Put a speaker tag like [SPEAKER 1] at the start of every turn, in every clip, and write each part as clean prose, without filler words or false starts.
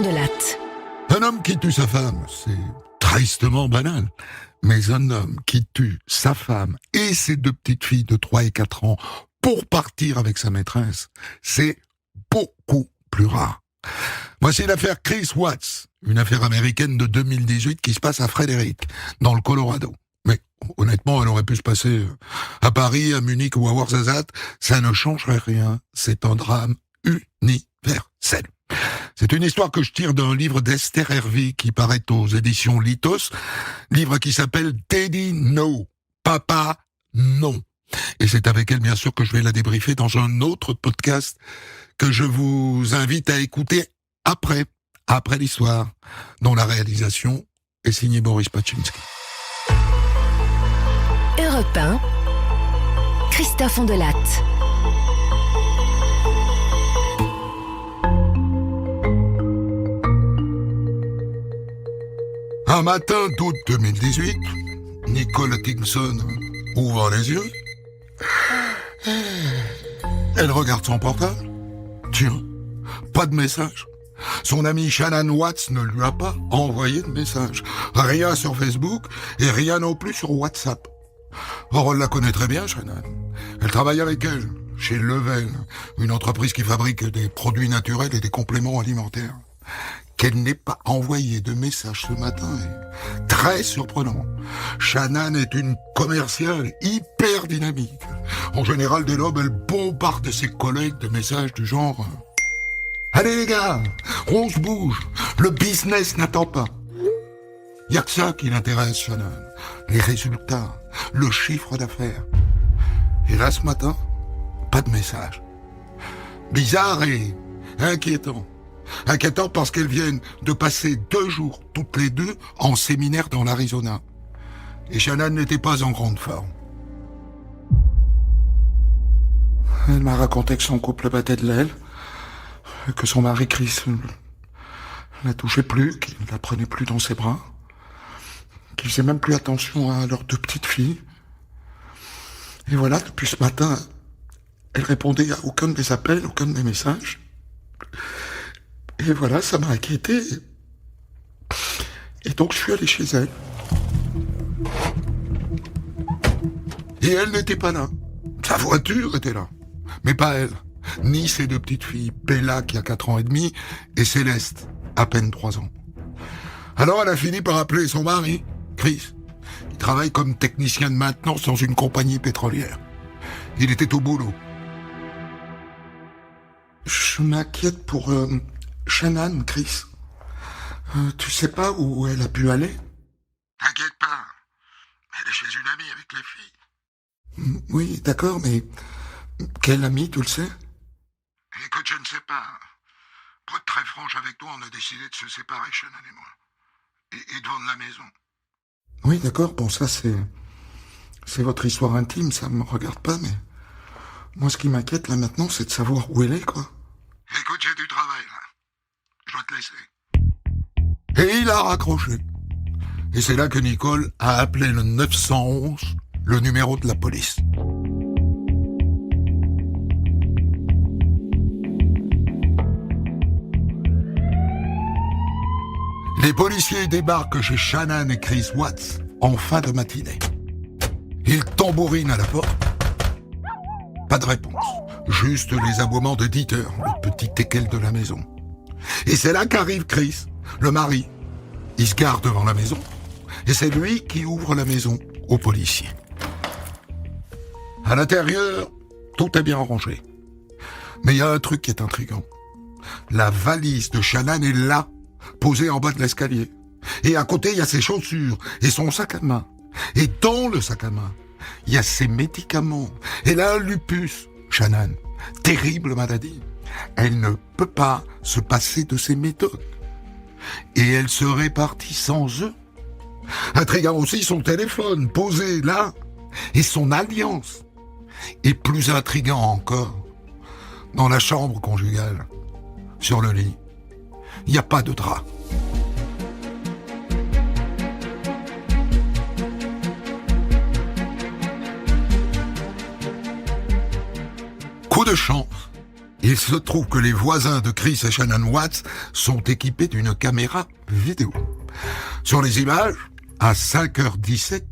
[SPEAKER 1] de Latte.
[SPEAKER 2] Un homme qui tue sa femme, c'est tristement banal. Mais un homme qui tue sa femme et ses deux petites filles de 3 et 4 ans pour partir avec sa maîtresse, c'est beaucoup plus rare. Voici l'affaire Chris Watts, une affaire américaine de 2018 qui se passe à Frederick, dans le Colorado. Mais honnêtement, elle aurait pu se passer à Paris, à Munich ou à Ouarzazate. Ça ne changerait rien. C'est un drame universel. C'est une histoire que je tire d'un livre d'Esther Hervey qui paraît aux éditions Lithos, livre qui s'appelle Daddy No, Papa Non. Et c'est avec elle, bien sûr, que je vais la débriefer dans un autre podcast que je vous invite à écouter après l'histoire, dont la réalisation est signée Boris Pachynski.
[SPEAKER 1] Europe 1, Christophe Ondelatte.
[SPEAKER 2] Un matin d'août 2018, Nicole Atkinson ouvre les yeux. Elle regarde son portable. Tiens, pas de message. Son amie Shannon Watts ne lui a pas envoyé de message. Rien sur Facebook et rien non plus sur WhatsApp. Or, elle la connaît très bien, Shannon. Elle travaille avec elle, chez Level, une entreprise qui fabrique des produits naturels et des compléments alimentaires. Qu'elle n'ait pas envoyé de message ce matin est très surprenant. Shannon est une commerciale hyper dynamique. En général, dès l'aube, elle bombarde ses collègues de messages du genre « Allez les gars, on se bouge, le business n'attend pas ». Il n'y a que ça qui l'intéresse, Shannon. Les résultats, le chiffre d'affaires. Et là, ce matin, pas de message. Bizarre et inquiétant. Inquiétant parce qu'elles viennent de passer 2 jours, toutes les deux, en séminaire dans l'Arizona. Et Shannon n'était pas en grande forme. Elle m'a raconté que son couple battait de l'aile, que son mari Chris ne la touchait plus, qu'il ne la prenait plus dans ses bras, qu'il faisait même plus attention à leurs 2 petites filles. Et voilà, depuis ce matin, elle répondait à aucun de mes appels, aucun de mes messages. Et voilà, ça m'a inquiété. Et donc je suis allé chez elle. Et elle n'était pas là. Sa voiture était là. Mais pas elle. Ni ses 2 petites filles, Bella qui a 4 ans et demi, et Céleste, à peine 3 ans. Alors elle a fini par appeler son mari, Chris. Il travaille comme technicien de maintenance dans une compagnie pétrolière. Il était au boulot. Je m'inquiète pour Shannon, Chris. Tu sais pas où elle a pu aller? T'inquiète pas. Elle est chez une amie avec les filles. Oui, d'accord, mais quelle amie, tu le sais? Écoute, je ne sais pas. Pour être très franche avec toi, on a décidé de se séparer, Shannon et moi. Et de vendre la maison. Oui, d'accord, bon, ça c'est votre histoire intime, ça me regarde pas, mais moi ce qui m'inquiète là maintenant, c'est de savoir où elle est, quoi. Écoute, j'ai du travail là. Je dois te laisser. Et il a raccroché. Et c'est là que Nicole a appelé le 911, le numéro de la police. Les policiers débarquent chez Shannon et Chris Watts en fin de matinée. Ils tambourinent à la porte. Pas de réponse. Juste les aboiements de Dieter, le petit teckel de la maison. Et c'est là qu'arrive Chris, le mari. Il se gare devant la maison. Et c'est lui qui ouvre la maison aux policiers. À l'intérieur, tout est bien rangé. Mais il y a un truc qui est intriguant. La valise de Shannon est là, posée en bas de l'escalier. Et à côté, il y a ses chaussures et son sac à main. Et dans le sac à main, il y a ses médicaments. Elle a un lupus, Shannon. Terrible maladie. Elle ne peut pas se passer de ses méthodes. Et elle serait partie sans eux. Intriguant aussi son téléphone, posé là, et son alliance. Et plus intriguant encore, dans la chambre conjugale, sur le lit, il n'y a pas de drap. Coup de chance, Il se trouve que les voisins de Chris et Shannon Watts sont équipés d'une caméra vidéo. Sur les images, à 5h17,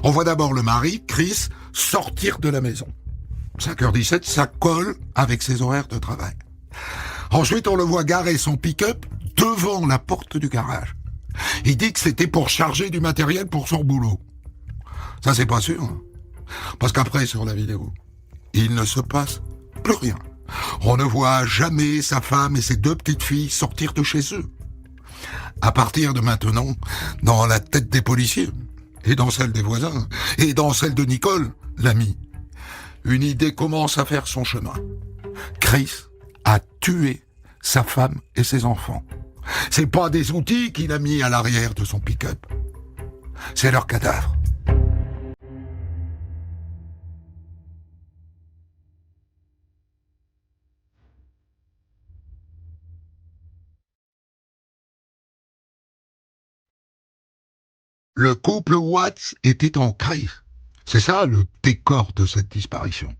[SPEAKER 2] on voit d'abord le mari, Chris, sortir de la maison. 5h17, ça colle avec ses horaires de travail. Ensuite, on le voit garer son pick-up devant la porte du garage. Il dit que c'était pour charger du matériel pour son boulot. Ça, c'est pas sûr. Hein. Parce qu'après, sur la vidéo, il ne se passe plus rien. On ne voit jamais sa femme et ses 2 petites filles sortir de chez eux. À partir de maintenant, dans la tête des policiers, et dans celle des voisins, et dans celle de Nicole, l'amie, une idée commence à faire son chemin. Chris a tué sa femme et ses enfants. C'est pas des outils qu'il a mis à l'arrière de son pick-up. C'est leur cadavre. Le couple Watts était en crise. C'est ça le décor de cette disparition.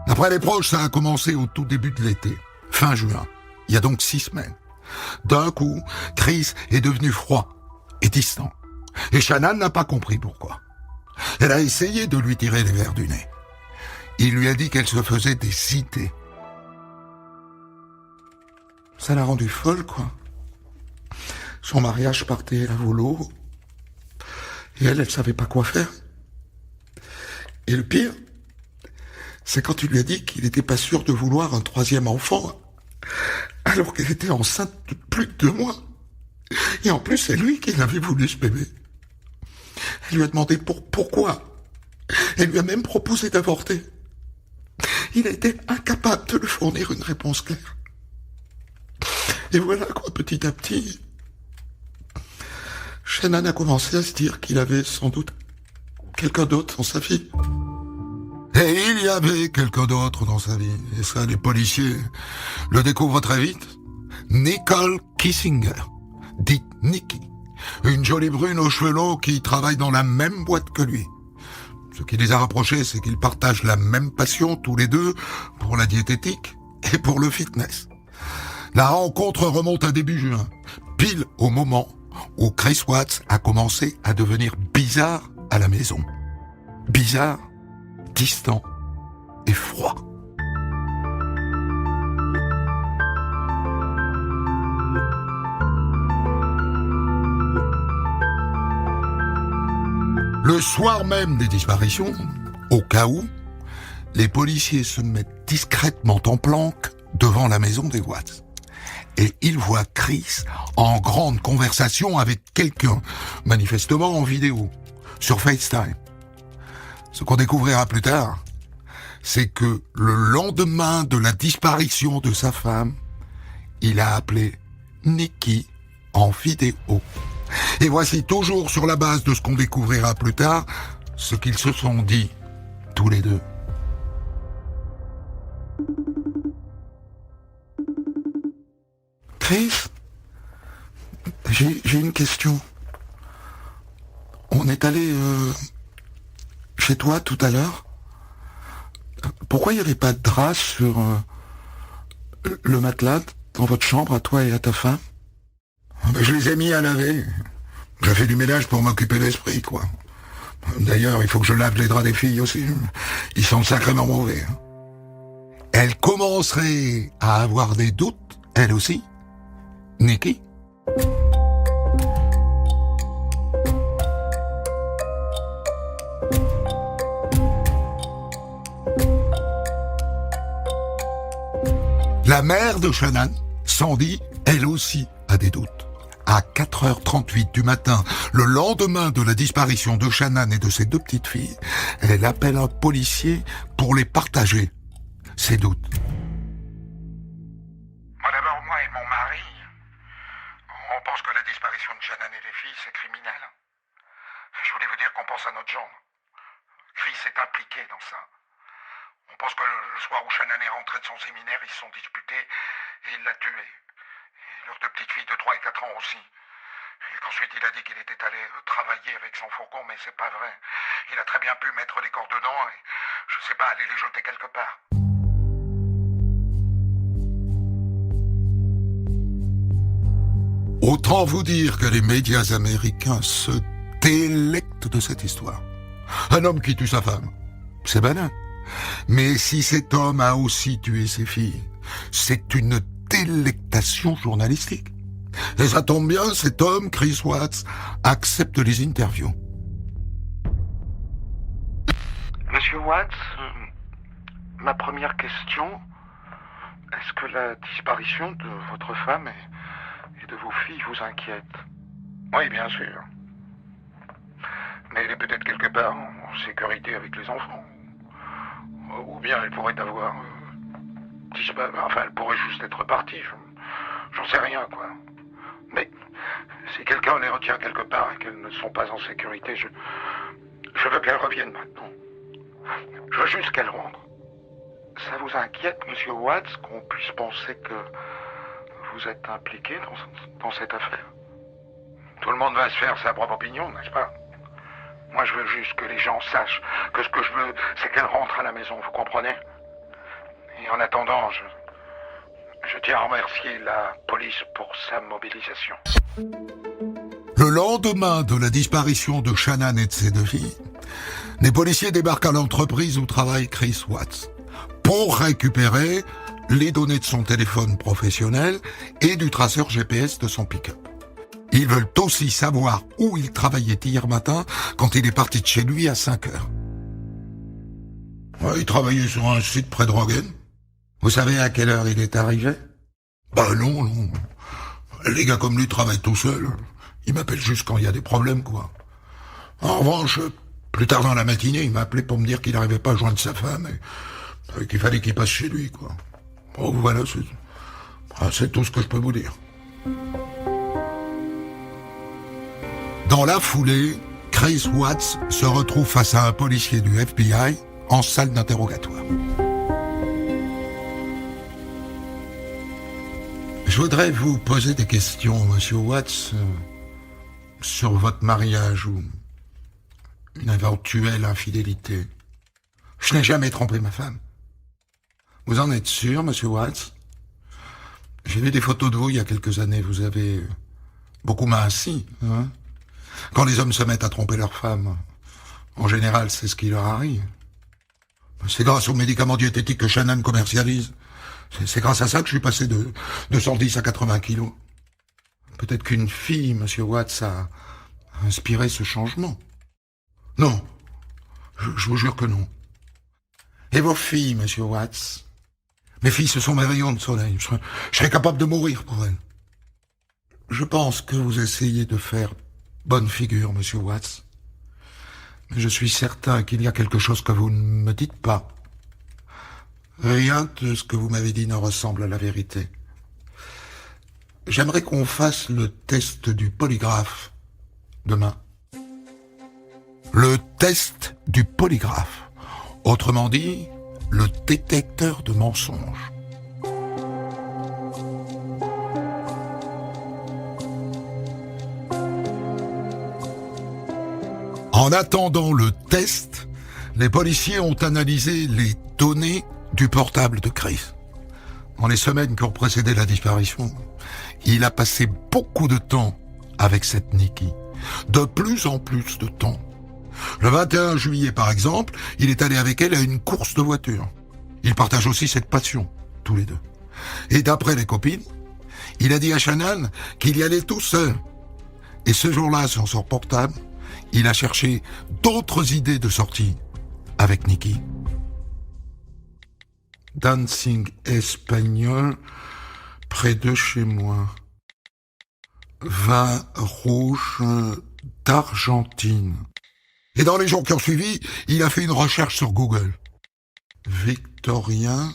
[SPEAKER 2] D'après les proches, ça a commencé au tout début de l'été, fin juin. Il y a donc 6 semaines. D'un coup, Chris est devenu froid et distant. Et Shannon n'a pas compris pourquoi. Elle a essayé de lui tirer les verres du nez. Il lui a dit qu'elle se faisait des idées. Ça l'a rendue folle, quoi. Son mariage partait à volo. Et elle savait pas quoi faire. Et le pire, c'est quand tu lui as dit qu'il n'était pas sûr de vouloir un 3e enfant, alors qu'elle était enceinte de plus de 2 mois. Et en plus, c'est lui qui l'avait voulu, ce bébé. Elle lui a demandé pourquoi. Elle lui a même proposé d'avorter. Il a été incapable de lui fournir une réponse claire. Et voilà quoi, petit à petit, Shannon a commencé à se dire qu'il avait sans doute quelqu'un d'autre dans sa vie. Et il y avait quelqu'un d'autre dans sa vie. Et ça, les policiers le découvrent très vite. Nicole Kissinger, dite Nikki. Une jolie brune aux cheveux longs qui travaille dans la même boîte que lui. Ce qui les a rapprochés, c'est qu'ils partagent la même passion, tous les deux, pour la diététique et pour le fitness. La rencontre remonte à début juin, pile au moment où Chris Watts a commencé à devenir bizarre à la maison. Bizarre, distant et froid. Le soir même des disparitions, au cas où, les policiers se mettent discrètement en planque devant la maison des Watts. Et ils voient Chris en grande conversation avec quelqu'un, manifestement en vidéo, sur FaceTime. Ce qu'on découvrira plus tard, c'est que le lendemain de la disparition de sa femme, il a appelé Nikki en vidéo. Et voici, toujours sur la base de ce qu'on découvrira plus tard, ce qu'ils se sont dit, tous les deux. Chris, j'ai une question. On est allé chez toi tout à l'heure. Pourquoi il n'y avait pas de drap sur le matelas dans votre chambre, à toi et à ta femme? Je les ai mis à laver. J'ai fait du ménage pour m'occuper de l'esprit, quoi. D'ailleurs, il faut que je lave les draps des filles aussi. Ils sont sacrément mauvais. Elle commencerait à avoir des doutes, elle aussi. Nikki? La mère de Shannon, Sandy, elle aussi a des doutes. À 4h38 du matin, le lendemain de la disparition de Shannon et de ses 2 petites filles, elle appelle un policier pour les partager, ses doutes.
[SPEAKER 3] D'abord, moi et mon mari, on pense que la disparition de Shannon et les filles, c'est criminel. Je voulais vous dire qu'on pense à notre jambe. Chris est impliqué dans ça. On pense que le soir où Shannon est rentrée de son séminaire, ils se sont disputés et il l'a tuée. Et leurs 2 petites filles de 3 et 4 ans aussi. Et qu'ensuite il a dit qu'il était allé travailler avec son fourgon, mais c'est pas vrai. Il a très bien pu mettre les corps dedans et, je sais pas, aller les jeter quelque part.
[SPEAKER 2] Autant vous dire que les médias américains se délectent de cette histoire. Un homme qui tue sa femme, c'est banal. Mais si cet homme a aussi tué ses filles, c'est une délectation journalistique. Et ça tombe bien, cet homme, Chris Watts, accepte les interviews.
[SPEAKER 3] Monsieur Watts, ma première question, est-ce que la disparition de votre femme et de vos filles vous inquiète? Oui, bien sûr. Mais elle est peut-être quelque part en sécurité avec les enfants. Ou bien elle pourrait avoir disparu. Enfin, elle pourrait juste être partie. J'en sais rien, quoi. Mais si quelqu'un les retient quelque part et qu'elles ne sont pas en sécurité, je veux qu'elles reviennent maintenant. Je veux juste qu'elles rentrent. Ça vous inquiète, monsieur Watts, qu'on puisse penser que vous êtes impliqué dans cette affaire? Tout le monde va se faire sa propre opinion, n'est-ce pas? Moi, je veux juste que les gens sachent que ce que je veux, c'est qu'elles rentrent à la maison, vous comprenez? Et en attendant, je tiens à remercier la police pour sa mobilisation.
[SPEAKER 2] Le lendemain de la disparition de Shannan et de ses deux filles, les policiers débarquent à l'entreprise où travaille Chris Watts pour récupérer les données de son téléphone professionnel et du traceur GPS de son pick-up. Ils veulent aussi savoir où il travaillait hier matin quand il est parti de chez lui à 5 heures. Ouais, il travaillait sur un site près de Rogen. Vous savez à quelle heure il est arrivé? Bah non. Les gars comme lui travaillent tout seuls. Ils m'appellent juste quand il y a des problèmes, quoi. En revanche, plus tard dans la matinée, il m'a appelé pour me dire qu'il n'arrivait pas à joindre sa femme et qu'il fallait qu'il passe chez lui, quoi. Bon, voilà, c'est tout ce que je peux vous dire. Dans la foulée, Chris Watts se retrouve face à un policier du FBI en salle d'interrogatoire. Je voudrais vous poser des questions, monsieur Watts, sur votre mariage ou une éventuelle infidélité. Je n'ai jamais trompé ma femme. Vous en êtes sûr, monsieur Watts? J'ai vu des photos de vous il y a quelques années. Vous avez beaucoup minci, hein? Quand les hommes se mettent à tromper leurs femmes, en général, c'est ce qui leur arrive. C'est grâce aux médicaments diététiques que Shannan commercialise. C'est grâce à ça que je suis passé de 110 à 80 kilos. Peut-être qu'une fille, monsieur Watts, a inspiré ce changement. Non. Je vous jure que non. Et vos filles, monsieur Watts? Mes filles, ce sont mes rayons de soleil. Je serais capable de mourir pour elles. Je pense que vous essayez de faire bonne figure, monsieur Watts. Mais je suis certain qu'il y a quelque chose que vous ne me dites pas. Rien de ce que vous m'avez dit ne ressemble à la vérité. J'aimerais qu'on fasse le test du polygraphe demain. Le test du polygraphe. Autrement dit, le détecteur de mensonges. En attendant le test, les policiers ont analysé les données du portable de Chris. Dans les semaines qui ont précédé la disparition, il a passé beaucoup de temps avec cette Nikki. De plus en plus de temps. Le 21 juillet, par exemple, il est allé avec elle à une course de voiture. Ils partagent aussi cette passion, tous les deux. Et d'après les copines, il a dit à Shannan qu'il y allait tout seul. Et ce jour-là, sur son portable, il a cherché d'autres idées de sortie avec Nikki. Dancing espagnol près de chez moi. Vin rouge d'Argentine. Et dans les jours qui ont suivi, il a fait une recherche sur Google. Victorian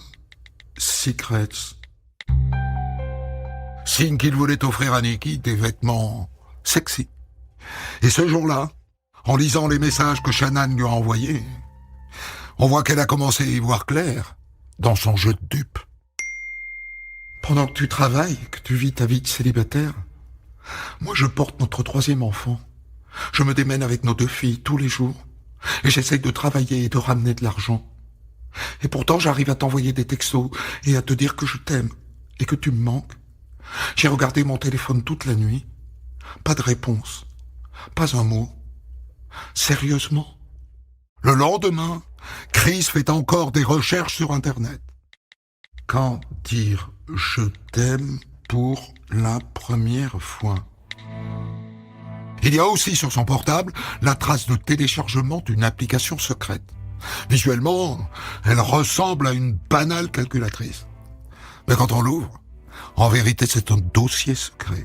[SPEAKER 2] Secrets. Signe qu'il voulait offrir à Nikki des vêtements sexy. Et ce jour-là, en lisant les messages que Shannan lui a envoyés, on voit qu'elle a commencé à y voir clair dans son jeu de dupe. Pendant que tu travailles, que tu vis ta vie de célibataire, moi je porte notre 3e enfant. Je me démène avec nos 2 filles tous les jours et j'essaye de travailler et de ramener de l'argent. Et pourtant j'arrive à t'envoyer des textos et à te dire que je t'aime et que tu me manques. J'ai regardé mon téléphone toute la nuit. Pas de réponse. Pas un mot. Sérieusement. Le lendemain, Chris fait encore des recherches sur Internet. Quand dire « je t'aime » pour la première fois? Il y a aussi sur son portable la trace de téléchargement d'une application secrète. Visuellement, elle ressemble à une banale calculatrice. Mais quand on l'ouvre, en vérité, c'est un dossier secret.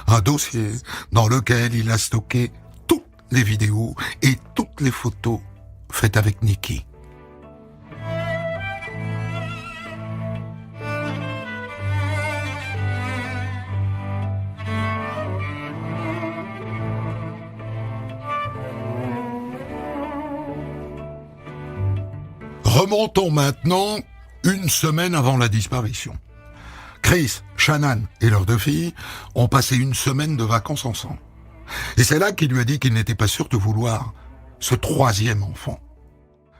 [SPEAKER 2] Un dossier dans lequel il a stocké toutes les vidéos et toutes les photos faites avec Nikki. Remontons maintenant une semaine avant la disparition. Chris, Shannan et leurs deux filles ont passé une semaine de vacances ensemble. Et c'est là qu'il lui a dit qu'il n'était pas sûr de vouloir ce troisième enfant.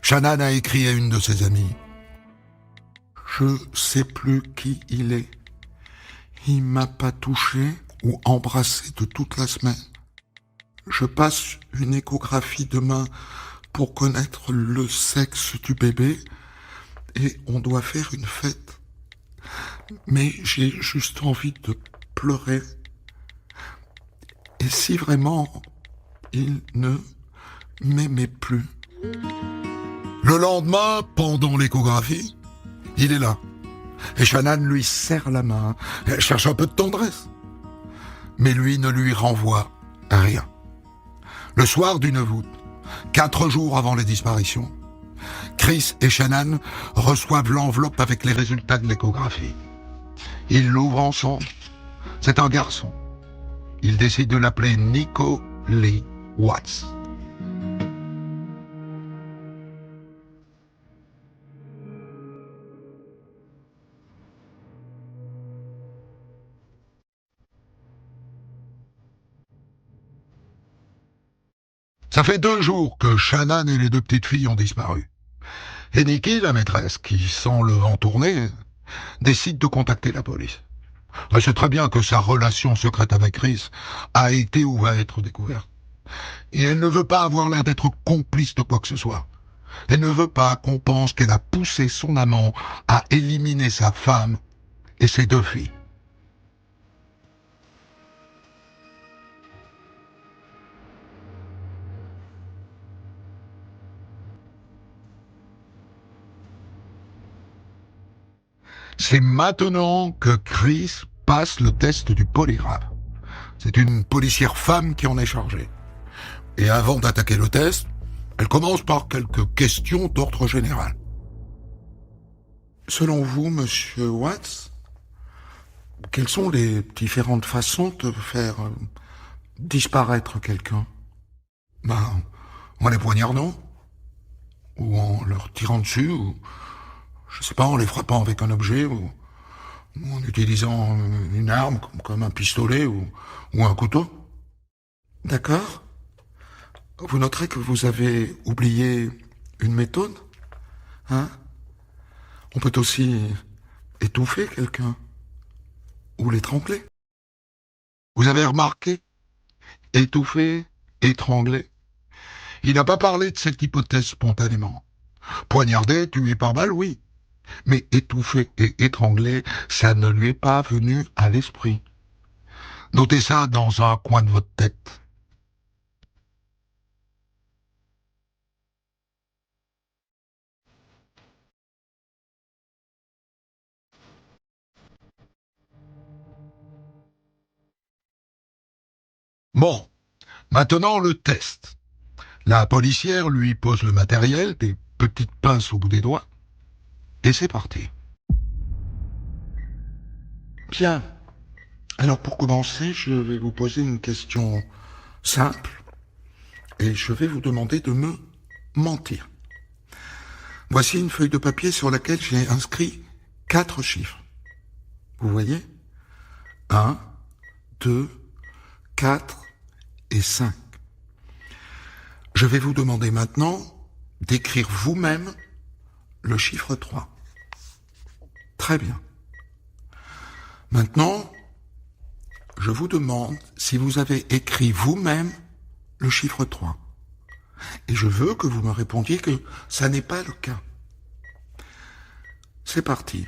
[SPEAKER 2] Shannan a écrit à une de ses amies. « Je sais plus qui il est. Il m'a pas touché ou embrassé de toute la semaine. Je passe une échographie demain pour connaître le sexe du bébé et on doit faire une fête. Mais j'ai juste envie de pleurer. Et si vraiment il ne m'aimait plus? » Le lendemain, pendant l'échographie, il est là. Et Shannan lui serre la main. Elle cherche un peu de tendresse. Mais lui ne lui renvoie rien. Le soir du 9 août, 4 jours avant les disparitions, Chris et Shannan reçoivent l'enveloppe avec les résultats de l'échographie. Ils l'ouvrent ensemble. C'est un garçon. Ils décident de l'appeler Nico Lee Watts. Ça fait 2 jours que Shannan et les 2 petites filles ont disparu. Et Nikki, la maîtresse, qui sent le vent tourner, décide de contacter la police. Elle sait très bien que sa relation secrète avec Chris a été ou va être découverte. Et elle ne veut pas avoir l'air d'être complice de quoi que ce soit. Elle ne veut pas qu'on pense qu'elle a poussé son amant à éliminer sa femme et ses 2 filles. C'est maintenant que Chris passe le test du polygraphe. C'est une policière femme qui en est chargée. Et avant d'attaquer le test, elle commence par quelques questions d'ordre général. Selon vous, monsieur Watts, quelles sont les différentes façons de faire disparaître quelqu'un? En les poignardant, ou en leur tirant dessus, ou je sais pas, en les frappant avec un objet, ou en utilisant une arme comme un pistolet ou un couteau. D'accord. Vous noterez que vous avez oublié une méthode, hein? On peut aussi étouffer quelqu'un ou l'étrangler. Vous avez remarqué? Étouffer, étrangler. Il n'a pas parlé de cette hypothèse spontanément. Poignarder, tuer par balle, oui. Mais étouffer et étrangler, ça ne lui est pas venu à l'esprit. Notez ça dans un coin de votre tête. Bon, maintenant le test. La policière lui pose le matériel, des petites pinces au bout des doigts, et c'est parti. Bien. Alors pour commencer, je vais vous poser une question simple, et je vais vous demander de me mentir. Voici une feuille de papier sur laquelle j'ai inscrit 4 chiffres. Vous voyez? 1, 2, 4 et 5. Je vais vous demander maintenant d'écrire vous-même le chiffre 3. Très bien. Maintenant, je vous demande si vous avez écrit vous-même le chiffre 3. Et je veux que vous me répondiez que ça n'est pas le cas. C'est parti.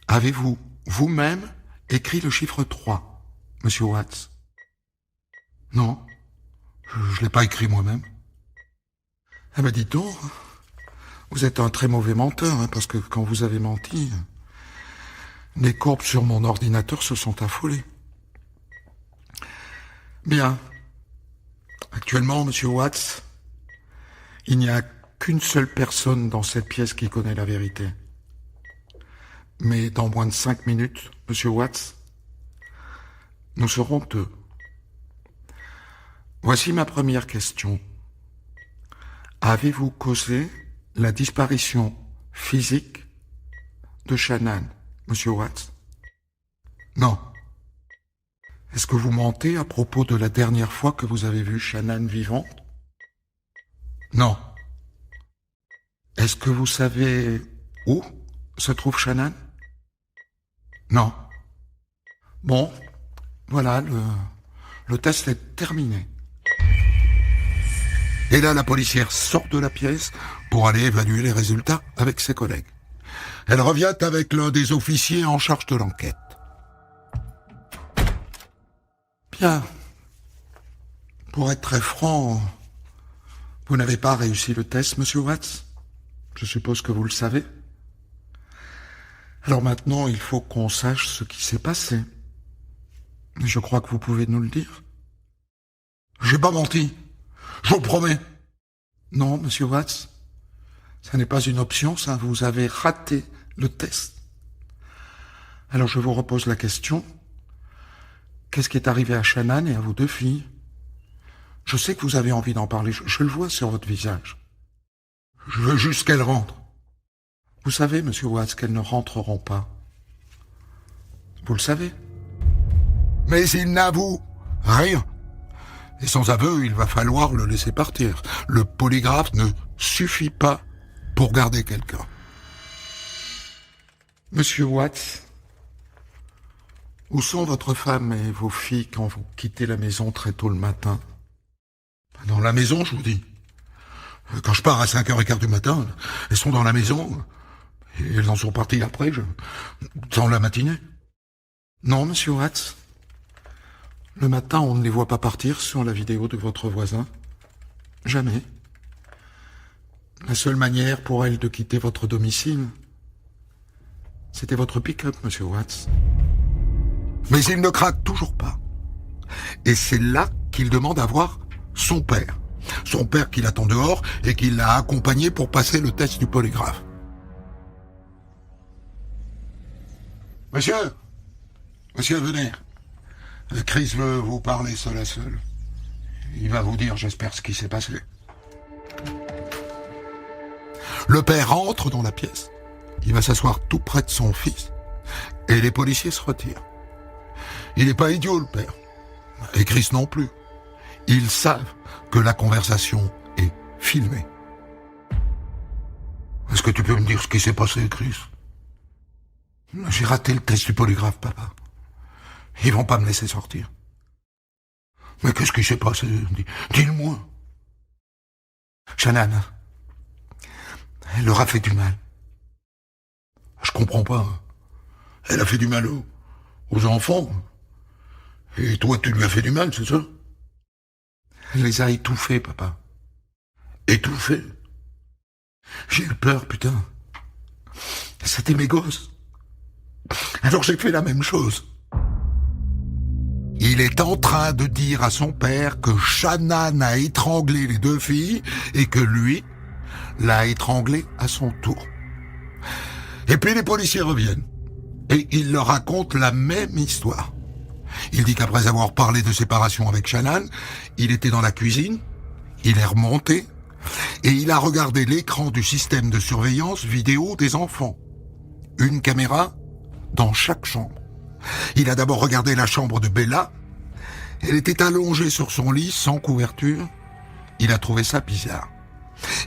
[SPEAKER 2] Avez-vous vous-même écrit le chiffre 3, Monsieur Watts? Non, je l'ai pas écrit moi-même. Ah ben dites donc, vous êtes un très mauvais menteur, hein, parce que quand vous avez menti, les courbes sur mon ordinateur se sont affolées. Bien. Actuellement, Monsieur Watts, il n'y a qu'une seule personne dans cette pièce qui connaît la vérité. Mais dans moins de 5 minutes, Monsieur Watts, nous serons 2. Voici ma première question. Avez-vous causé la disparition physique de Shannan, Monsieur Watts? Non. Est-ce que vous mentez à propos de la dernière fois que vous avez vu Shannan vivante? Non. Est-ce que vous savez où se trouve Shannan? Non. Bon, voilà, le test est terminé. Et là, la policière sort de la pièce pour aller évaluer les résultats avec ses collègues. Elle revient avec l'un des officiers en charge de l'enquête. Bien. Pour être très franc, vous n'avez pas réussi le test, Monsieur Watts. Je suppose que vous le savez. Alors maintenant, il faut qu'on sache ce qui s'est passé. Je crois que vous pouvez nous le dire. J'ai pas menti. Je vous promets. Non, Monsieur Watts. Ça n'est pas une option, ça. Vous avez raté le test. Alors je vous repose la question. Qu'est-ce qui est arrivé à Shannan et à vos 2 filles? Je sais que vous avez envie d'en parler. Je le vois sur votre visage. Je veux juste qu'elles rentrent. Vous savez, Monsieur Watts, qu'elles ne rentreront pas. Vous le savez. Mais il n'avoue rien. Et sans aveu, il va falloir le laisser partir. Le polygraphe ne suffit pas pour garder quelqu'un. Monsieur Watts, où sont votre femme et vos filles quand vous quittez la maison très tôt le matin? Dans la maison, je vous dis. Quand je pars à 5h15 du matin, elles sont dans la maison. Et elles en sont parties après, dans la matinée. Non, Monsieur Watts. Le matin, on ne les voit pas partir sur la vidéo de votre voisin. Jamais. La seule manière pour elles de quitter votre domicile, c'était votre pick-up, Monsieur Watts. Mais il ne craque toujours pas. Et c'est là qu'il demande à voir son père. Son père qui l'attend dehors et qui l'a accompagné pour passer le test du polygraphe. Monsieur, venez. Chris veut vous parler seul à seul. Il va vous dire, j'espère, ce qui s'est passé. Le père entre dans la pièce. Il va s'asseoir tout près de son fils. Et les policiers se retirent. Il n'est pas idiot, le père. Et Chris non plus. Ils savent que la conversation est filmée. Est-ce que tu peux me dire ce qui s'est passé, Chris? J'ai raté le test du polygraphe, papa. Ils vont pas me laisser sortir. Mais qu'est-ce qui s'est passé? Dis-le-moi. Shannan, elle leur a fait du mal. Je comprends pas. Elle a fait du mal aux enfants. Et toi, tu lui as fait du mal, c'est ça? Elle les a étouffés, papa. Étouffés? J'ai eu peur, putain. C'était mes gosses. Alors j'ai fait la même chose. Il est en train de dire à son père que Shannan a étranglé les 2 filles et que lui l'a étranglé à son tour. Et puis les policiers reviennent et il leur raconte la même histoire. Il dit qu'après avoir parlé de séparation avec Shannan, il était dans la cuisine, il est remonté et il a regardé l'écran du système de surveillance vidéo des enfants. Une caméra dans chaque chambre. Il a d'abord regardé la chambre de Bella. Elle était allongée sur son lit sans couverture. Il a trouvé ça bizarre.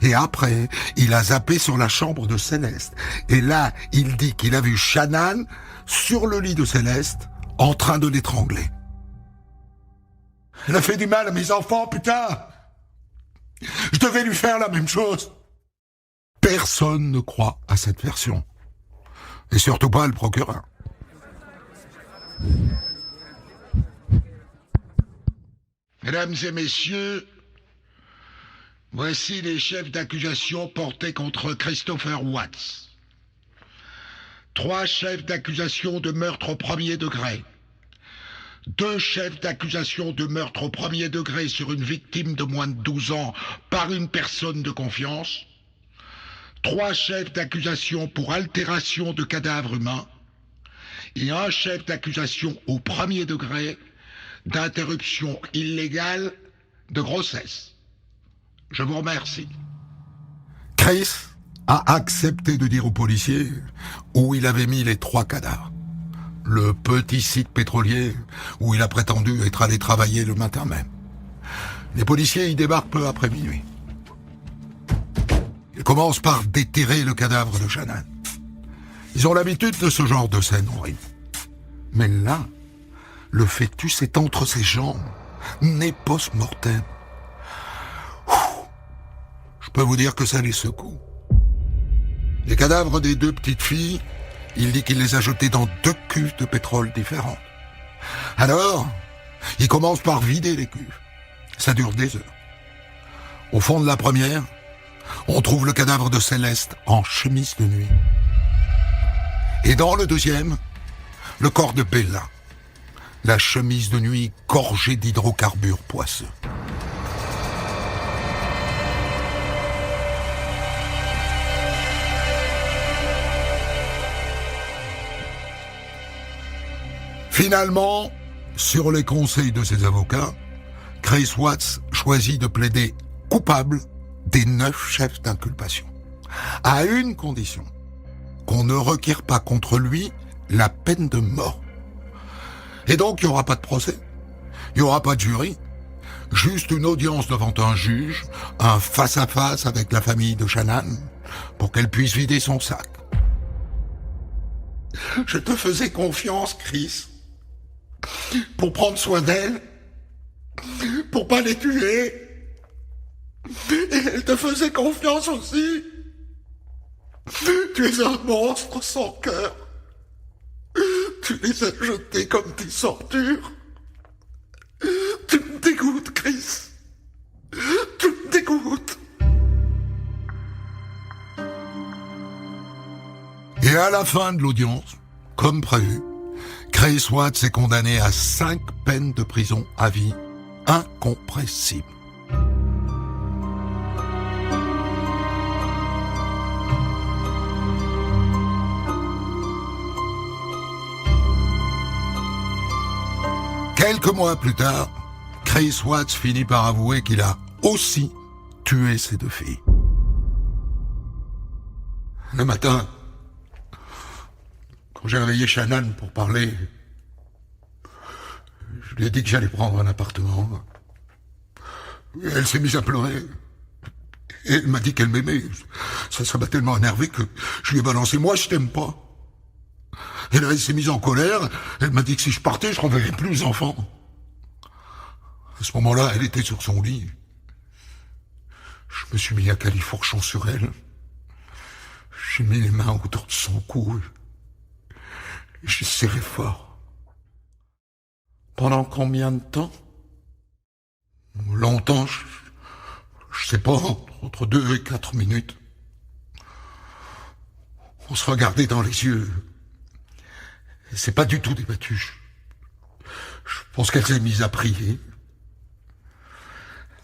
[SPEAKER 2] Et après, il a zappé sur la chambre de Céleste. Et là, il dit qu'il a vu Shannan sur le lit de Céleste en train de l'étrangler. Elle a fait du mal à mes enfants, putain. Je devais lui faire la même chose. Personne ne croit à cette version. Et surtout pas le procureur.
[SPEAKER 3] Mesdames et messieurs, voici les chefs d'accusation portés contre Christopher Watts. 3 chefs d'accusation de meurtre au premier degré. 2 chefs d'accusation de meurtre au premier degré sur une victime de moins de 12 ans par une personne de confiance. 3 chefs d'accusation pour altération de cadavres humains. Et 1 chef d'accusation au premier degré d'interruption illégale de grossesse. Je vous remercie.
[SPEAKER 2] Chris a accepté de dire aux policiers où il avait mis les 3 cadavres. Le petit site pétrolier où il a prétendu être allé travailler le matin même. Les policiers y débarquent peu après minuit. Ils commencent par déterrer le cadavre de Shannon. Ils ont l'habitude de ce genre de scène horrible. Mais là, le fœtus est entre ses jambes, né post-mortem. Je peux vous dire que ça les secoue. Les cadavres des 2 petites filles, il dit qu'il les a jetés dans 2 cuves de pétrole différentes. Alors, il commence par vider les cuves. Ça dure des heures. Au fond de la première, on trouve le cadavre de Céleste en chemise de nuit. Et dans le deuxième, le corps de Bella, la chemise de nuit gorgée d'hydrocarbures poisseux. Finalement, sur les conseils de ses avocats, Chris Watts choisit de plaider coupable des 9 chefs d'inculpation, à une condition, qu'on ne requiert pas contre lui la peine de mort. Et donc, il n'y aura pas de procès, il n'y aura pas de jury, juste une audience devant un juge, un face-à-face avec la famille de Shannon, pour qu'elle puisse vider son sac. Je te faisais confiance, Chris, pour prendre soin d'elle, pour pas les tuer. Et elle te faisait confiance aussi. Tu es un monstre sans cœur. Tu les as jetés comme des ordures. Tu me dégoûtes, Chris. Tu me dégoûtes. Et à la fin de l'audience, comme prévu, Chris Watts est condamné à 5 peines de prison à vie incompressibles. Quelques mois plus tard, Chris Watts finit par avouer qu'il a aussi tué ses 2 filles. Le matin, quand j'ai réveillé Shannon pour parler, je lui ai dit que j'allais prendre un appartement. Et elle s'est mise à pleurer. Et elle m'a dit qu'elle m'aimait. Ça m'a tellement énervé que je lui ai balancé « Moi, je t'aime pas ». Et là, elle s'est mise en colère. Elle m'a dit que si je partais, je reverrais plus les enfants. À ce moment-là, elle était sur son lit. Je me suis mis à califourchon sur elle. J'ai mis les mains autour de son cou. Et j'ai serré fort. Pendant combien de temps? Longtemps, je sais pas, entre 2 et 4 minutes. On se regardait dans les yeux. C'est pas du tout débattu. Je pense qu'elle s'est mise à prier.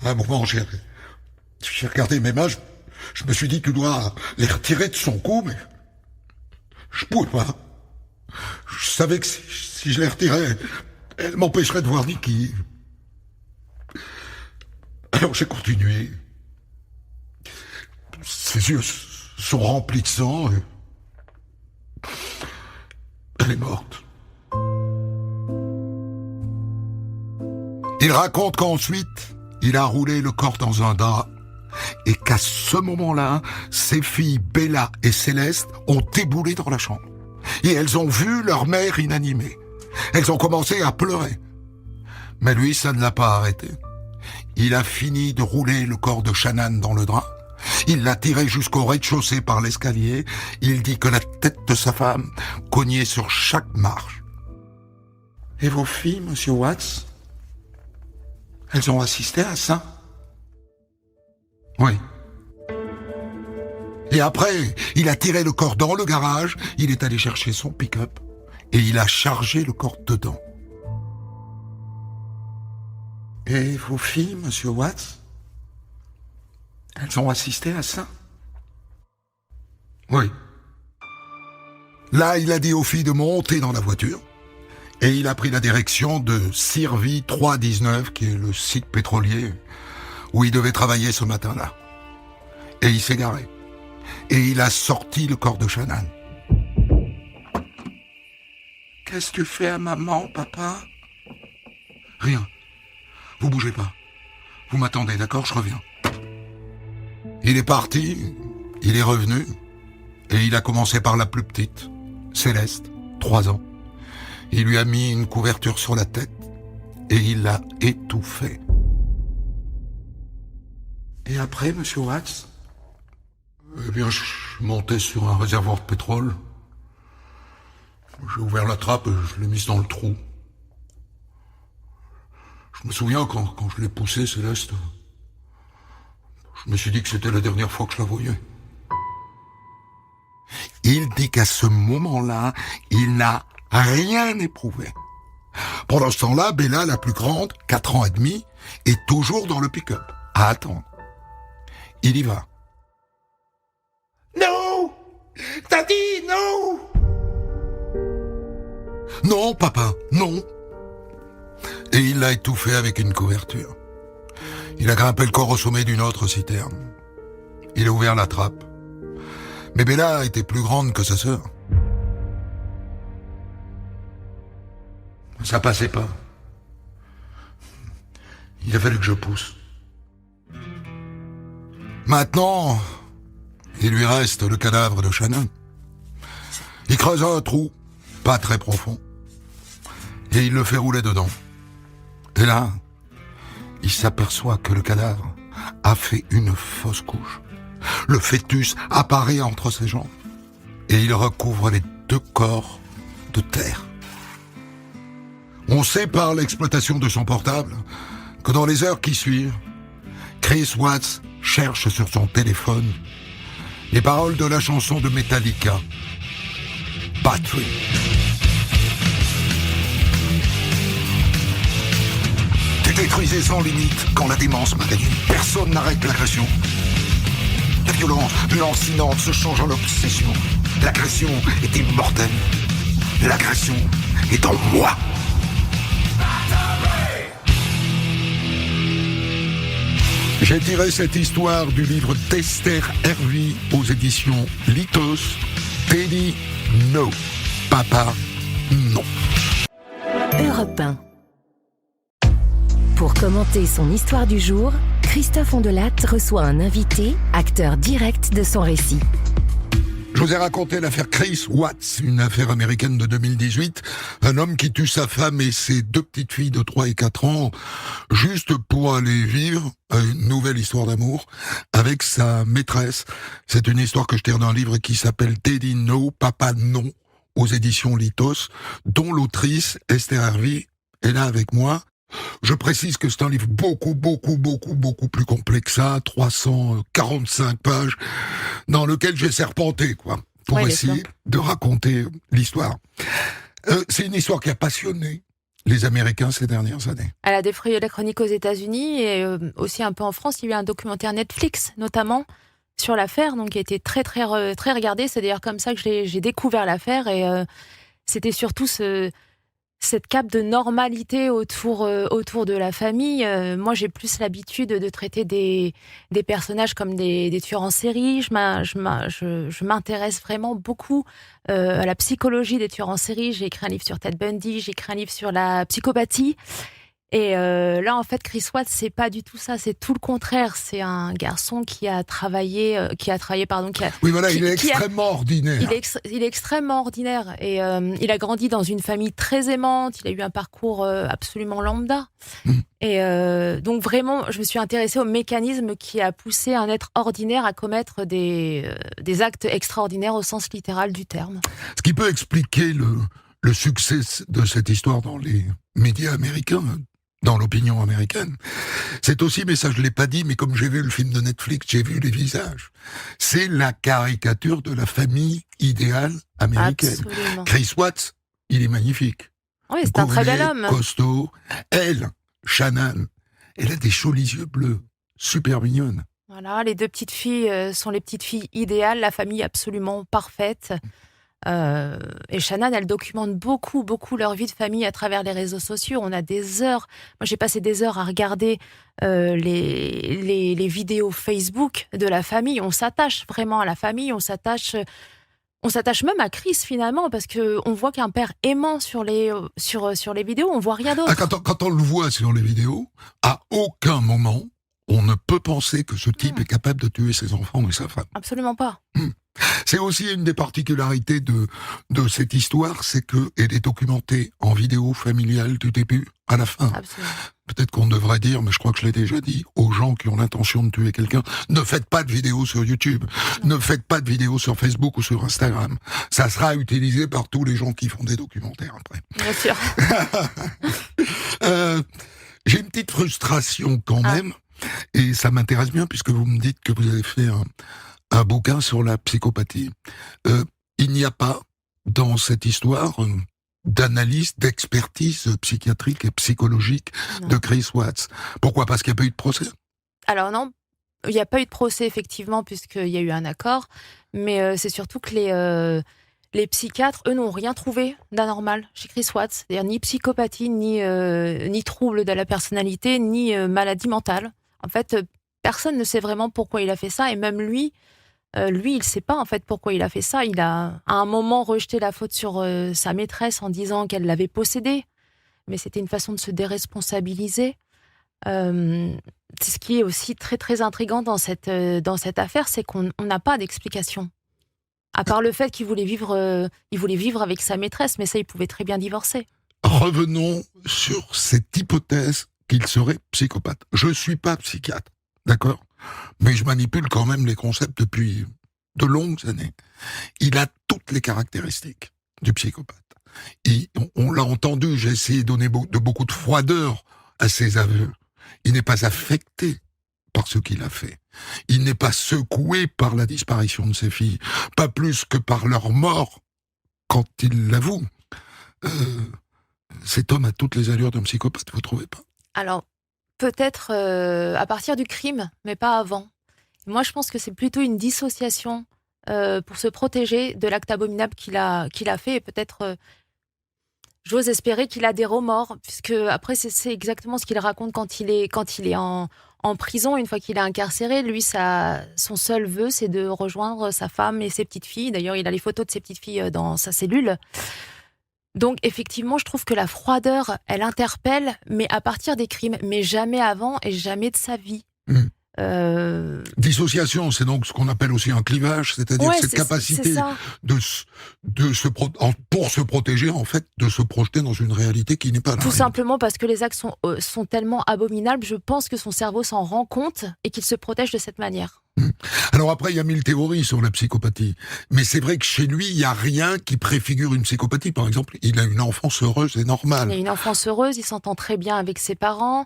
[SPEAKER 2] À un moment, j'ai regardé mes mains, je me suis dit, tu dois les retirer de son cou, mais je pouvais pas. Je savais que si je les retirais, elle m'empêcherait de voir Nicky. Alors j'ai continué. Ses yeux sont remplis de sang. Et elle est morte. Il raconte qu'ensuite, il a roulé le corps dans un drap et qu'à ce moment-là, ses filles Bella et Céleste ont déboulé dans la chambre. Et elles ont vu leur mère inanimée. Elles ont commencé à pleurer. Mais lui, ça ne l'a pas arrêté. Il a fini de rouler le corps de Shannan dans le drap. Il l'a tiré jusqu'au rez-de-chaussée par l'escalier. Il dit que la tête de sa femme cognait sur chaque marche. Et vos filles, monsieur Watts, elles ont assisté à ça? Oui. Et après, il a tiré le corps dans le garage, il est allé chercher son pick-up et il a chargé le corps dedans. Et vos filles, monsieur Watts, elles ont assisté à ça? Oui. Là, il a dit aux filles de monter dans la voiture et il a pris la direction de Sirvi 319, qui est le site pétrolier où il devait travailler ce matin-là. Et il s'est garé. Et il a sorti le corps de Shannan. Qu'est-ce que tu fais à maman, papa? Rien. Vous bougez pas. Vous m'attendez, d'accord? Je reviens. Il est parti, il est revenu, et il a commencé par la plus petite, Céleste, 3 ans. Il lui a mis une couverture sur la tête, et il l'a étouffée. Et après, monsieur Watts? Eh bien, je montais sur un réservoir de pétrole. J'ai ouvert la trappe et je l'ai mise dans le trou. Je me souviens quand je l'ai poussée, Céleste, je me suis dit que c'était la dernière fois que je la voyais. Il dit qu'à ce moment-là, il n'a rien éprouvé. Pendant ce temps-là, Bella, la plus grande, 4 ans et demi, est toujours dans le pick-up, à attendre. Il y va. Non! T'as dit non! Non, papa, non. Et il l'a étouffé avec une couverture. Il a grimpé le corps au sommet d'une autre citerne. Il a ouvert la trappe. Mais Bella était plus grande que sa sœur. Ça passait pas. Il a fallu que je pousse. Maintenant, il lui reste le cadavre de Shannan. Il creuse un trou, pas très profond, et il le fait rouler dedans. Et là, il s'aperçoit que le cadavre a fait une fausse couche. Le fœtus apparaît entre ses jambes, et il recouvre les 2 corps de terre. On sait par l'exploitation de son portable que dans les heures qui suivent, Chris Watts cherche sur son téléphone les paroles de la chanson de Metallica, Battery. Tu détruisais sans limite quand la démence m'a gagné. Personne n'arrête l'agression. La violence lancinante se change en obsession. L'agression est immortelle. L'agression est en moi. J'ai tiré cette histoire du livre d'Esther Hervy aux éditions Lithos. Teddy, no. Papa, non.
[SPEAKER 1] Europe 1. Pour commenter son histoire du jour, Christophe Ondelatte reçoit un invité, acteur direct de son récit.
[SPEAKER 2] Je vous ai raconté l'affaire Chris Watts, une affaire américaine de 2018. Un homme qui tue sa femme et ses 2 petites filles de 3 et 4 ans, juste pour aller vivre une nouvelle histoire d'amour avec sa maîtresse. C'est une histoire que je tire d'un livre qui s'appelle Teddy No, Papa Non, aux éditions Lithos, dont l'autrice, Esther Hervy, est là avec moi. Je précise que c'est un livre beaucoup plus complexe que ça, 345 pages, dans lequel j'ai serpenté, pour essayer de raconter l'histoire. C'est une histoire qui a passionné les Américains ces dernières années.
[SPEAKER 4] Elle a défrayé la chronique aux États-Unis et aussi un peu en France. Il y a eu un documentaire Netflix, notamment, sur l'affaire, donc qui a été très regardé. C'est d'ailleurs comme ça que j'ai découvert l'affaire et c'était surtout cette cape de normalité autour de la famille. Moi, j'ai plus l'habitude de traiter des personnages comme des tueurs en série. Je m'intéresse vraiment beaucoup à la psychologie des tueurs en série. J'ai écrit un livre sur Ted Bundy, j'ai écrit un livre sur la psychopathie. Et là, en fait, Chris Watts, c'est pas du tout ça. C'est tout le contraire. C'est un garçon qui a travaillé, pardon.
[SPEAKER 2] Oui, voilà, il est extrêmement ordinaire.
[SPEAKER 4] Il est extrêmement ordinaire. Et il a grandi dans une famille très aimante. Il a eu un parcours absolument lambda. Et donc vraiment, je me suis intéressée au mécanisme qui a poussé un être ordinaire à commettre des actes extraordinaires au sens littéral du terme.
[SPEAKER 2] Ce qui peut expliquer le succès de cette histoire dans les médias américains, dans l'opinion américaine, c'est aussi, mais ça je l'ai pas dit, mais comme j'ai vu le film de Netflix, j'ai vu les visages. C'est la caricature de la famille idéale américaine.
[SPEAKER 4] Absolument.
[SPEAKER 2] Chris Watts, il est magnifique.
[SPEAKER 4] Oui, c'est un très bel homme.
[SPEAKER 2] Costaud. Elle, Shannon, elle a des jolis yeux bleus, super mignonne.
[SPEAKER 4] Voilà, les 2 petites filles sont les petites filles idéales, la famille absolument parfaite. Et Shannon, elle documente beaucoup leur vie de famille à travers les réseaux sociaux. On a des heures. Moi, j'ai passé des heures à regarder les vidéos Facebook de la famille. On s'attache vraiment à la famille. On s'attache même à Chris finalement parce que on voit qu'un père aimant sur les vidéos, on voit rien d'autre.
[SPEAKER 2] Quand on le voit sur les vidéos, à aucun moment on ne peut penser que ce type est capable de tuer ses enfants et sa femme.
[SPEAKER 4] Absolument pas.
[SPEAKER 2] C'est aussi une des particularités de cette histoire, c'est qu'elle est documentée en vidéo familiale du début à la fin.
[SPEAKER 4] Absolument.
[SPEAKER 2] Peut-être qu'on devrait dire, mais je crois que je l'ai déjà dit, aux gens qui ont l'intention de tuer quelqu'un, ne faites pas de vidéos sur YouTube, ne faites pas de vidéos sur Facebook ou sur Instagram. Ça sera utilisé par tous les gens qui font des documentaires après.
[SPEAKER 4] Bien sûr.
[SPEAKER 2] J'ai une petite frustration quand même, et ça m'intéresse bien puisque vous me dites que vous avez fait un bouquin sur la psychopathie. Il n'y a pas dans cette histoire d'analyse, d'expertise psychiatrique et psychologique de Chris Watts. Pourquoi ? Parce qu'il n'y a pas eu de procès ?
[SPEAKER 4] Alors non, il n'y a pas eu de procès effectivement puisqu'il y a eu un accord, mais c'est surtout que les psychiatres, eux, n'ont rien trouvé d'anormal chez Chris Watts. C'est-à-dire ni psychopathie, ni trouble de la personnalité, ni maladie mentale. En fait, personne ne sait vraiment pourquoi il a fait ça, et même lui, il sait pas en fait pourquoi il a fait ça. Il a à un moment rejeté la faute sur sa maîtresse en disant qu'elle l'avait possédé, mais c'était une façon de se déresponsabiliser. C'est ce qui est aussi très très intriguant dans cette affaire, c'est qu'on n'a pas d'explication. À part le fait qu'il voulait vivre avec sa maîtresse, mais ça, il pouvait très bien divorcer.
[SPEAKER 2] Revenons sur cette hypothèse qu'il serait psychopathe. Je suis pas psychiatre, d'accord ? Mais je manipule quand même les concepts depuis de longues années. Il a toutes les caractéristiques du psychopathe. Et on l'a entendu, j'ai essayé de donner beaucoup de froideur à ses aveux. Il n'est pas affecté par ce qu'il a fait. Il n'est pas secoué par la disparition de ses filles, pas plus que par leur mort quand il l'avoue. Cet homme a toutes les allures d'un psychopathe, vous trouvez pas ?
[SPEAKER 4] Alors, peut-être à partir du crime, mais pas avant. Moi, je pense que c'est plutôt une dissociation pour se protéger de l'acte abominable qu'il a fait. Et peut-être, j'ose espérer qu'il a des remords, puisque après, c'est exactement ce qu'il raconte quand il est en prison, une fois qu'il est incarcéré. Lui, son seul vœu, c'est de rejoindre sa femme et ses petites filles. D'ailleurs, il a les photos de ses petites filles dans sa cellule. Donc, effectivement, je trouve que la froideur, elle interpelle, mais à partir des crimes, mais jamais avant et jamais de sa vie.
[SPEAKER 2] Dissociation, c'est donc ce qu'on appelle aussi un clivage, c'est-à-dire cette capacité pour se protéger, en fait, de se projeter dans une réalité qui n'est pas là.
[SPEAKER 4] Tout simplement parce que les actes sont tellement abominables, je pense que son cerveau s'en rend compte et qu'il se protège de cette manière.
[SPEAKER 2] Alors après, il y a 1000 théories sur la psychopathie. Mais c'est vrai que chez lui, il n'y a rien qui préfigure une psychopathie. Par exemple, il a une enfance heureuse et normale.
[SPEAKER 4] Il a une enfance heureuse, il s'entend très bien avec ses parents.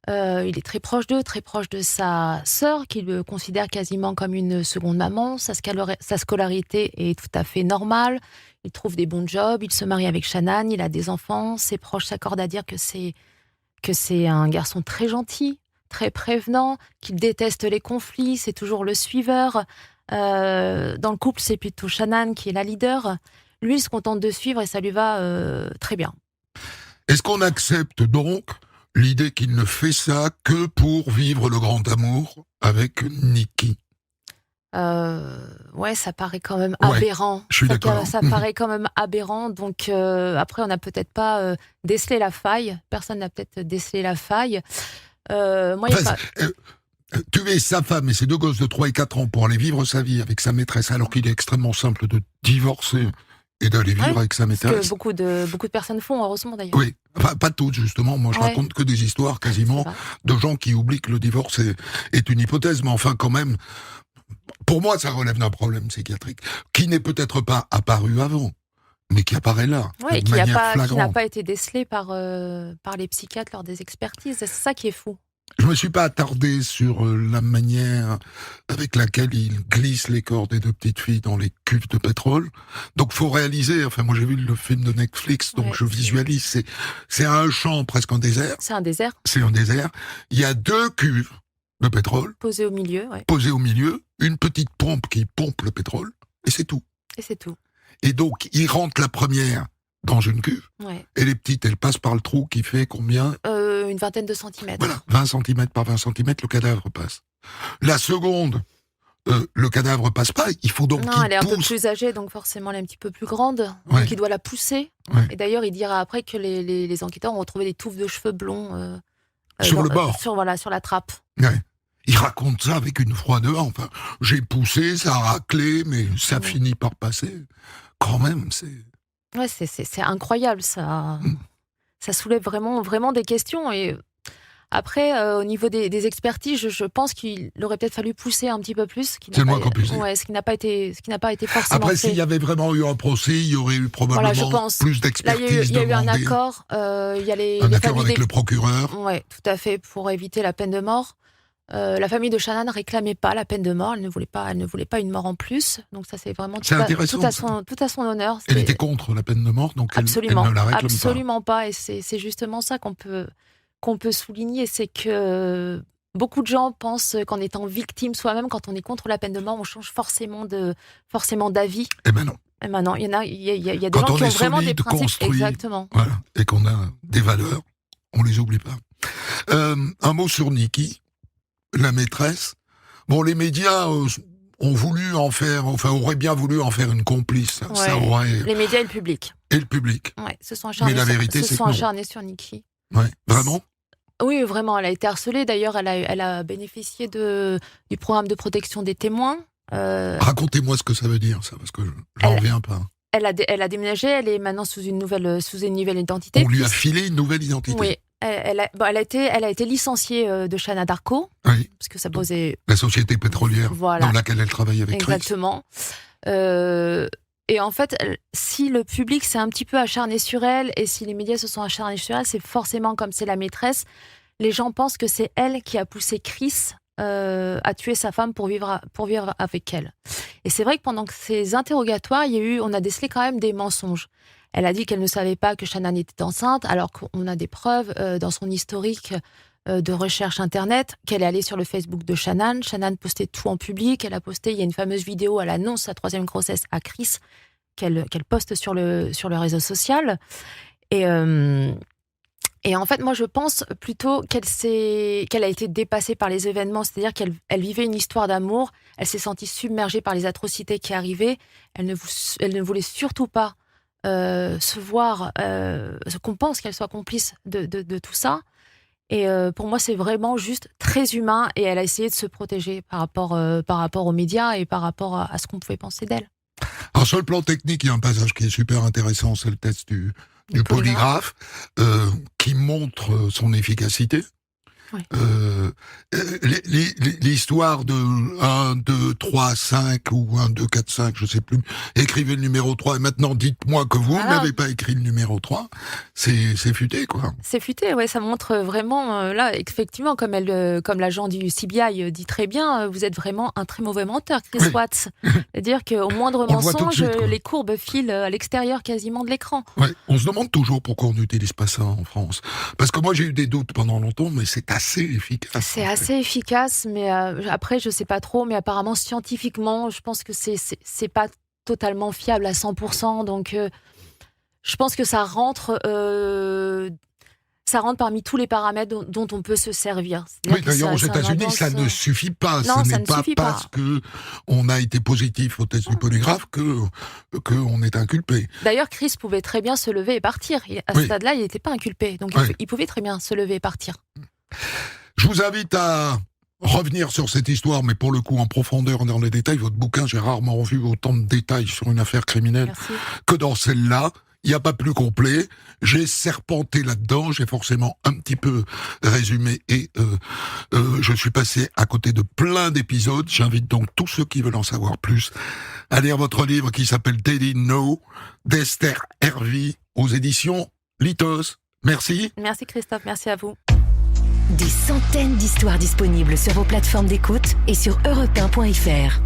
[SPEAKER 4] Il est très proche d'eux, très proche de sa sœur, qu'il le considère quasiment comme une seconde maman. Sa scolarité est tout à fait normale. Il trouve des bons jobs, il se marie avec Shannon, il a des enfants. Ses proches s'accordent à dire que c'est un garçon très gentil, très prévenant, qu'il déteste les conflits, c'est toujours le suiveur. Dans le couple, c'est plutôt Shannon qui est la leader. Lui, il se contente de suivre et ça lui va très bien.
[SPEAKER 2] Est-ce qu'on accepte donc l'idée qu'il ne fait ça que pour vivre le grand amour avec Nikki ?
[SPEAKER 4] Ouais, ça paraît quand même
[SPEAKER 2] Ouais,
[SPEAKER 4] aberrant.
[SPEAKER 2] je suis d'accord.
[SPEAKER 4] Ça paraît quand même aberrant. Donc après, on n'a peut-être pas décelé la faille. Personne n'a peut-être décelé la faille. Moi, il y a
[SPEAKER 2] Enfin,
[SPEAKER 4] pas.
[SPEAKER 2] tuer sa femme et ses 2 gosses de 3 et 4 ans pour aller vivre sa vie avec sa maîtresse, alors qu'il est extrêmement simple de divorcer et d'aller vivre
[SPEAKER 4] Ouais,
[SPEAKER 2] avec sa
[SPEAKER 4] ce que
[SPEAKER 2] maîtresse.
[SPEAKER 4] beaucoup de personnes font, heureusement d'ailleurs.
[SPEAKER 2] Oui, enfin, pas toutes justement. Moi, je
[SPEAKER 4] Ouais.
[SPEAKER 2] raconte que des histoires
[SPEAKER 4] C'est
[SPEAKER 2] quasiment
[SPEAKER 4] vrai.
[SPEAKER 2] de gens qui oublient que le divorce est une hypothèse, mais enfin, quand même, pour moi, ça relève d'un problème psychiatrique qui n'est peut-être pas apparu avant, mais qui apparaît là,
[SPEAKER 4] Ouais, et
[SPEAKER 2] de
[SPEAKER 4] qui
[SPEAKER 2] manière
[SPEAKER 4] n'a
[SPEAKER 2] flagrante.
[SPEAKER 4] pas été décelé par les psychiatres lors des expertises. C'est ça qui est fou.
[SPEAKER 2] Je me suis pas attardé sur la manière avec laquelle il glisse les corps des 2 petites filles dans les cuves de pétrole. Donc, faut réaliser. Enfin, moi, j'ai vu le film de Netflix, donc
[SPEAKER 4] Ouais,
[SPEAKER 2] je visualise. C'est un champ, presque un désert.
[SPEAKER 4] c'est un désert
[SPEAKER 2] C'est un désert. Il y a 2 cuves de pétrole
[SPEAKER 4] posé au milieu, ouais.
[SPEAKER 2] posées au milieu, une petite pompe qui pompe le pétrole, et c'est tout.
[SPEAKER 4] Et c'est tout.
[SPEAKER 2] Et donc, il rentre la première dans une cuve,
[SPEAKER 4] Ouais.
[SPEAKER 2] et les petites, elles passent par le trou qui fait combien?
[SPEAKER 4] Une vingtaine de centimètres.
[SPEAKER 2] Voilà, 20 cm par 20 cm, le cadavre passe. La seconde, le cadavre passe pas, il faut donc
[SPEAKER 4] Non,
[SPEAKER 2] qu'il
[SPEAKER 4] elle est un peu
[SPEAKER 2] pousse.
[SPEAKER 4] plus âgée, donc forcément elle est un petit peu plus grande.
[SPEAKER 2] Ouais.
[SPEAKER 4] Donc il doit la pousser.
[SPEAKER 2] Ouais.
[SPEAKER 4] Et d'ailleurs, il dira après que les enquêteurs ont retrouvé des touffes de cheveux blonds
[SPEAKER 2] Sur le bord.
[SPEAKER 4] sur la trappe.
[SPEAKER 2] Ouais. Il raconte ça avec une froideur. Enfin, j'ai poussé, ça a raclé, mais ça
[SPEAKER 4] Ouais.
[SPEAKER 2] finit par passer. Quand même, c'est...
[SPEAKER 4] Ouais, c'est incroyable, ça. Ça soulève vraiment des questions. Et après, au niveau des expertises, je pense qu'il aurait peut-être fallu pousser un petit peu plus.
[SPEAKER 2] C'est le moins qu'on puisse dire.
[SPEAKER 4] Ouais, ce qui n'a pas été forcément
[SPEAKER 2] Après,
[SPEAKER 4] fait.
[SPEAKER 2] s'il y avait vraiment eu un procès, il y aurait eu probablement
[SPEAKER 4] Voilà, je pense.
[SPEAKER 2] plus
[SPEAKER 4] Là, il
[SPEAKER 2] d'expertise
[SPEAKER 4] y a eu un
[SPEAKER 2] demandée.
[SPEAKER 4] accord. Il y a les
[SPEAKER 2] Un accord
[SPEAKER 4] familles
[SPEAKER 2] avec
[SPEAKER 4] des...
[SPEAKER 2] le procureur.
[SPEAKER 4] Ouais, tout à fait, pour éviter la peine de mort. La famille de Shannon ne réclamait pas la peine de mort. Elle ne voulait pas une mort en plus. Donc ça, c'est vraiment
[SPEAKER 2] C'est intéressant,
[SPEAKER 4] tout à son honneur.
[SPEAKER 2] Elle
[SPEAKER 4] C'est-
[SPEAKER 2] était contre la peine de mort, donc elle
[SPEAKER 4] Absolument,
[SPEAKER 2] ne la réclame
[SPEAKER 4] absolument pas. Et c'est justement ça qu'on peut souligner, c'est que beaucoup de gens pensent qu'en étant victime soi-même, quand on est contre la peine de mort, on change forcément d'avis.
[SPEAKER 2] pas. Eh ben non.
[SPEAKER 4] Et maintenant, il y a des
[SPEAKER 2] Quand
[SPEAKER 4] gens
[SPEAKER 2] on
[SPEAKER 4] qui ont
[SPEAKER 2] est
[SPEAKER 4] vraiment des
[SPEAKER 2] solide,
[SPEAKER 4] principes.
[SPEAKER 2] construit,
[SPEAKER 4] Exactement.
[SPEAKER 2] voilà, et qu'on a des valeurs, on les oublie pas. Un mot sur Nikki, la maîtresse. Bon, les médias ont voulu en faire, enfin, auraient bien voulu en faire une complice. Ça
[SPEAKER 4] Ouais.
[SPEAKER 2] aurait...
[SPEAKER 4] Les médias et le public.
[SPEAKER 2] Et le public.
[SPEAKER 4] Ouais, se sont acharnés,
[SPEAKER 2] Mais la vérité, c'est que non.
[SPEAKER 4] sur Nikki.
[SPEAKER 2] Ouais. Vraiment?
[SPEAKER 4] Oui, vraiment, elle a été harcelée. D'ailleurs, elle a bénéficié du programme de protection des témoins.
[SPEAKER 2] Racontez-moi ce que ça veut dire, ça, parce que j'en
[SPEAKER 4] Elle-
[SPEAKER 2] reviens pas.
[SPEAKER 4] Elle a déménagé, elle est maintenant sous une nouvelle identité.
[SPEAKER 2] On lui a filé une nouvelle identité.
[SPEAKER 4] Oui, elle a été licenciée de Chana Darko,
[SPEAKER 2] Oui.
[SPEAKER 4] parce que ça posait...
[SPEAKER 2] La société pétrolière
[SPEAKER 4] Voilà.
[SPEAKER 2] dans laquelle elle travaille avec Chris.
[SPEAKER 4] Exactement. Et en fait, si le public s'est un petit peu acharné sur elle, et si les médias se sont acharnés sur elle, c'est forcément comme c'est la maîtresse. Les gens pensent que c'est elle qui a poussé Chris à tuer sa femme pour vivre avec elle. Et c'est vrai que pendant ces interrogatoires, on a décelé quand même des mensonges. Elle a dit qu'elle ne savait pas que Shannon était enceinte, alors qu'on a des preuves dans son historique de recherche internet, qu'elle est allée sur le Facebook de Shannon. Shannon postait tout en public. Elle a posté, il y a une fameuse vidéo, elle annonce sa 3e grossesse à Chris, qu'elle poste sur le réseau social. Et en fait, moi, je pense plutôt qu'elle a été dépassée par les événements, c'est-à-dire qu'elle vivait une histoire d'amour, elle s'est sentie submergée par les atrocités qui arrivaient, elle ne voulait surtout pas qu'on pense qu'elle soit complice de tout ça. Et pour moi, c'est vraiment juste très humain, et elle a essayé de se protéger par rapport aux médias et par rapport à ce qu'on pouvait penser d'elle.
[SPEAKER 2] Alors, sur le plan technique, il y a un passage qui est super intéressant, c'est le test du polygraphe, qui montre son efficacité.
[SPEAKER 4] Ouais.
[SPEAKER 2] L'histoire de 1, 2, 3, 5 ou 1, 2, 4, 5, je sais plus, écrivez le numéro 3 et maintenant dites-moi que vous n'avez pas écrit le numéro 3, c'est futé, quoi.
[SPEAKER 4] C'est futé, ouais, ça montre vraiment, là, effectivement, comme l'agent du CBI dit très bien, vous êtes vraiment un très mauvais menteur, Chris Watts. C'est-à-dire qu'au moindre mensonge, les courbes filent à l'extérieur quasiment de l'écran.
[SPEAKER 2] Ouais, on se demande toujours pourquoi on n'utilise pas ça en France. Parce que moi, j'ai eu des doutes pendant longtemps, mais c'est assez efficace.
[SPEAKER 4] C'est assez efficace, mais après, je sais pas trop, mais apparemment, scientifiquement, je pense que c'est pas totalement fiable à 100%, donc je pense que ça rentre ça rentre parmi tous les paramètres dont on peut se servir.
[SPEAKER 2] Oui, d'ailleurs, aux États-Unis, ça ne suffit pas.
[SPEAKER 4] Non,
[SPEAKER 2] ce
[SPEAKER 4] ça
[SPEAKER 2] n'est
[SPEAKER 4] ne
[SPEAKER 2] pas
[SPEAKER 4] suffit pas.
[SPEAKER 2] parce qu'on a été positif au test du polygraphe qu'on est inculpé.
[SPEAKER 4] D'ailleurs, Chris pouvait très bien se lever et partir. À ce stade-là, il n'était pas inculpé. Donc, il pouvait très bien se lever et partir.
[SPEAKER 2] Je vous invite à revenir sur cette histoire, mais pour le coup en profondeur dans les détails. Votre bouquin, j'ai rarement vu autant de détails sur une affaire criminelle que dans celle-là. Il n'y a pas plus complet. J'ai serpenté là-dedans, j'ai forcément un petit peu résumé et je suis passé à côté de plein d'épisodes. J'invite donc tous ceux qui veulent en savoir plus à lire votre livre qui s'appelle Daddy No d'Esther Hervy aux éditions Litos. Merci.
[SPEAKER 4] Merci Christophe, merci à vous.
[SPEAKER 1] Des centaines d'histoires disponibles sur vos plateformes d'écoute et sur europe1.fr.